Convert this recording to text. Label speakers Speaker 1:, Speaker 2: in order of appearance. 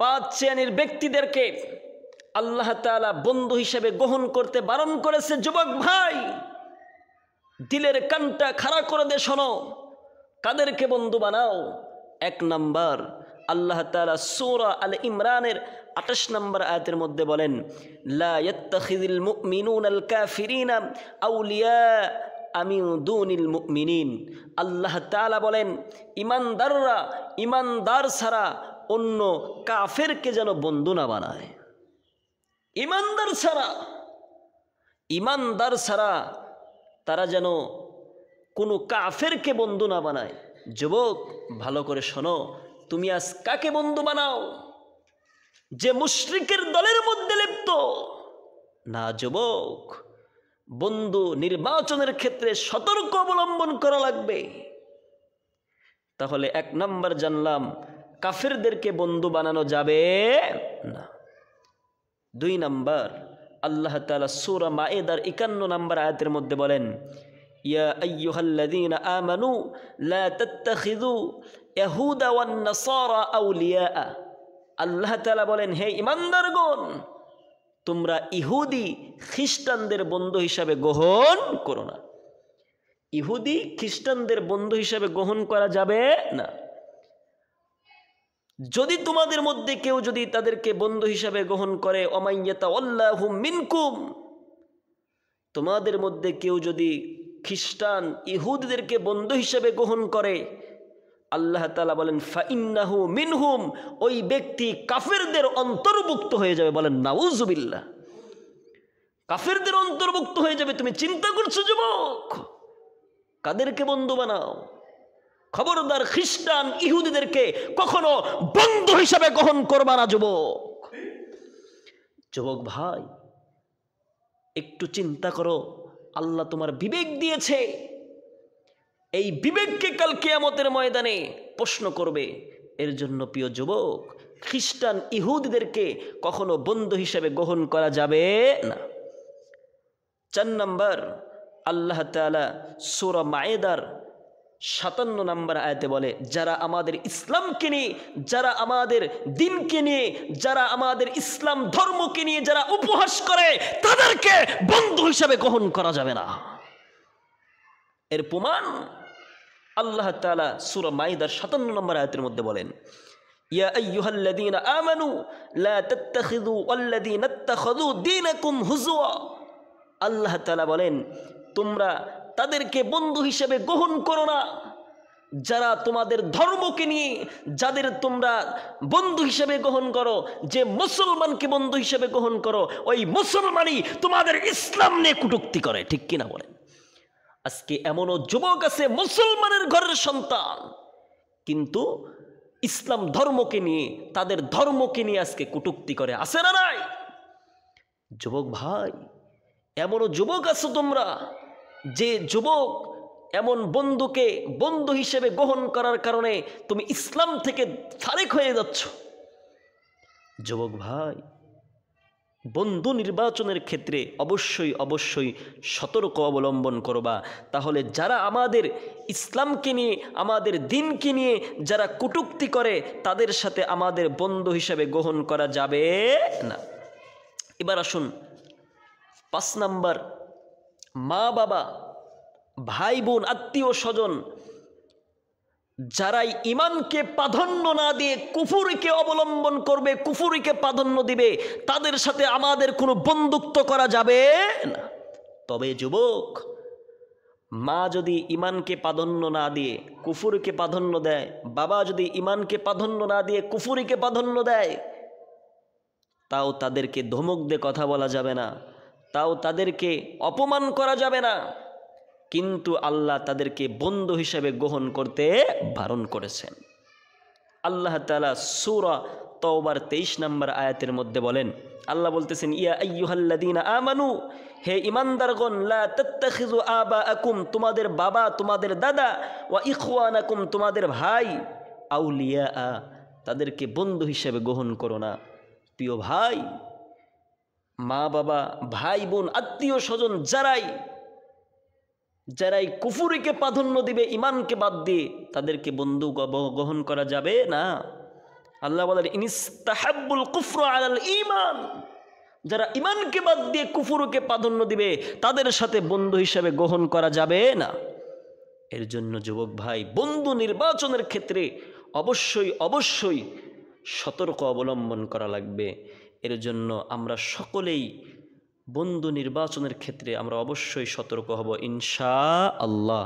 Speaker 1: 5 শ্রেণীর ব্যক্তিদেরকে আল্লাহ তাআলা বন্ধু হিসেবে গ্রহণ করতে বারণ করেছে। যুবক ভাই, দিলের কানটা খাড়া করে দে, শোনো, কাদেরকে বন্ধু বানাও। 1 নাম্বার, আল্লাহ তাআলা সূরা আল ইমরানের 28 নম্বর আয়াতের মধ্যে বলেন, লা ইয়াত্তাখিযুল মুমিনুনাল কাফিরিনা আউলিয়া মিন দুনিল মুমিনিন। আল্লাহ তাআলা বলেন, ইমানদার ছাড়া অন্য কাফেরকে যেন বন্ধু না বানায়। ইমানদার ছাড়া তারা যেন কোনো কাফেরকে বন্ধু না বানায়। যুবক, ভালো করে শোনো, তুমি আজ কাকে বন্ধু বানাও? যে মুশরিকের দলের মধ্যে লিপ্ত না। যুবক, বন্ধু নির্বাচনের ক্ষেত্রে সতর্ক অবলম্বন করা লাগবে। তাহলে 1 নাম্বার জানলাম, কাফেরদেরকে বন্ধু বানানো যাবে না। 2 নাম্বার, আল্লাহ তাআলা সূরা মায়েদার 51 নম্বর আয়াতের মধ্যে বলেন, ইয়া আইয়ুহাল্লাযীনা আমানু লা তাত্তাখিযু ইয়াহুদা ওয়ান নাসারা আউলিয়া। আল্লাহ তাআলা বলেন, হে ঈমানদারগণ, তোমরা ইহুদি খ্রিস্টানদের বন্ধু হিসাবে গ্রহণ করো না। ইহুদি খ্রিস্টানদের বন্ধু হিসাবে গ্রহণ করা যাবে না। যদি তোমাদের মধ্যে কেউ যদি তাদেরকে বন্ধু হিসাবে গ্রহণ করে, ওমাইয়াতাওয়াল্লাহু মিনকুম, তোমাদের মধ্যে কেউ যদি খ্রিস্টান ইহুদিদেরকে বন্ধু হিসাবে গ্রহণ করে, আল্লাহ তাআলা বলেন, ফাইন্নাহু মিনহুম, ওই ব্যক্তি কাফেরদের অন্তর্ভুক্ত হয়ে যাবে। বলেন নাউযুবিল্লাহ, কাফেরদের অন্তর্ভুক্ত হয়ে যাবে। তুমি চিন্তা করছো যুবক, কাদেরকে বন্ধু বানাও? খবরদার, খ্রিস্টান ইহুদিদেরকে কখনো বন্ধু হিসাবে গ্রহণ করবা না যুবক। যুবক ভাই, একটু চিন্তা করো, আল্লাহ তোমার বিবেক দিয়েছে, এই বিবেককে কাল কিয়ামতের ময়দানে প্রশ্ন করবে। এর জন্য প্রিয় যুবক, খ্রিস্টান ইহুদিদেরকে কখনো বন্ধু হিসেবে গ্রহণ করা যাবে না। 4 নাম্বার, আল্লাহ তাআলা সূরা মায়েদার 57 নম্বর আয়াতে বলে, যারা আমাদের ইসলামকে নিয়ে, যারা আমাদের দিনকে নিয়ে, যারা আমাদের ইসলাম ধর্মকে নিয়ে যারা উপহাস করে, তাদেরকে বন্ধু হিসেবে গ্রহণ করা যাবে না। এর প্রমাণ আল্লাহ তাআলা সূরা মায়েদার 57 নম্বর আয়াতের মধ্যে বলেন, ইয়া আইয়ুহাল্লাযীনা আমানু লা তাত্তাখিযু ওয়াল্লাযীনা ইত্তাখাযু দীনাকুম হুজুয়া। আল্লাহ তাআলা বলেন, তোমরা তাদেরকে বন্ধু হিসেবে গ্রহণ করো না যারা তোমাদের ধর্মকে নিয়ে, যাদের তোমরা বন্ধু হিসেবে গ্রহণ করো। যে মুসলমানকে বন্ধু হিসেবে গ্রহণ করো, ওই মুসলমানই তোমাদের ইসলাম নিয়ে কটূক্তি করে। ঠিক কিনা বলেন? আজকে এমনও যুবক আছে, মুসলমানের ঘরের সন্তান, কিন্তু ইসলাম ধর্মকে নিয়ে, তাদের ধর্মকে নিয়ে আজকে কটূক্তি করে। আছে না নাই? যুবক ভাই, এমনও যুবক আছো তোমরা, যে যুবক এমন বন্ধুকে বন্ধু হিসেবে গ্রহণ করার কারণে তুমি ইসলাম থেকে ফারেক হয়ে যাচ্ছ। যুবক ভাই, বন্ধু নির্বাচনের ক্ষেত্রে অবশ্যই সতর্ক অবলম্বন করবা। তাহলে যারা আমাদের ইসলামকে নিয়ে, আমাদের দিনকে নিয়ে যারা কটূক্তি করে, তাদের সাথে আমাদের বন্ধু হিসেবে গ্রহণ করা যাবে না। এবার আসুন 5 নাম্বার, মা বাবা, ভাই বোন, আত্মীয় স্বজন, যারাই ইমানকে প্রাধান্য না দিয়ে কুফুরিকে অবলম্বন করবে, কুফুরিকে প্রাধান্য দিবে, তাদের সাথে আমাদের কোনো বন্ধুত্ব করা যাবে না। তবে যুবক, মা যদি ইমানকে প্রাধান্য না দিয়ে কুফুরিকে প্রাধান্য দেয়, বাবা যদি ইমানকে প্রাধান্য না দিয়ে কুফুরিকে প্রাধান্য দেয়, তাও তাদেরকে ধমক দিয়ে কথা বলা যাবে না, তাও তাদেরকে অপমান করা যাবে না। কিন্তু আল্লাহ তাদেরকে বন্ধু হিসেবে গ্রহণ করতে বারণ করেছেন। আল্লাহ তাআলা সূরা তাওবার 23 নম্বর আয়াতের মধ্যে বলেন, আল্লাহ বলতেছেন, ইয়া আইয়ুহাল্লাযীনা আমানু, হে ঈমানদারগণ, লা তাত্তাখিযু আবাআকুম, তোমাদের বাবা, তোমাদের দাদা, ওয়া ইখওয়ানাকুম, তোমাদের ভাই, আউলিয়া, তাদেরকে বন্ধু হিসেবে গ্রহণ করো না। প্রিয় ভাই, মা বাবা, ভাই বোন, আত্মীয় স্বজন, যারাই কুফুরিকে প্রাধান্য দিবে ইমানকে বাদ দিয়ে, তাদেরকে বন্ধু গ্রহণ করা যাবে না। আল্লাহ বলেন ইনিস্তাহাব্বুল কুফরা আলাল ঈমান, যারা ঈমানকে বাদ দিয়ে কুফরকে প্রাধান্য দিবে তাদের সাথে বন্ধু হিসাবে গ্রহণ করা যাবে না। এর জন্য যুবক ভাই, বন্ধু নির্বাচনের ক্ষেত্রে অবশ্যই অবশ্যই সতর্ক অবলম্বন করা লাগবে। এর জন্য আমরা সকলেই বন্ধু নির্বাচনের ক্ষেত্রে আমরা অবশ্যই সতর্ক হব ইনশাআল্লাহ।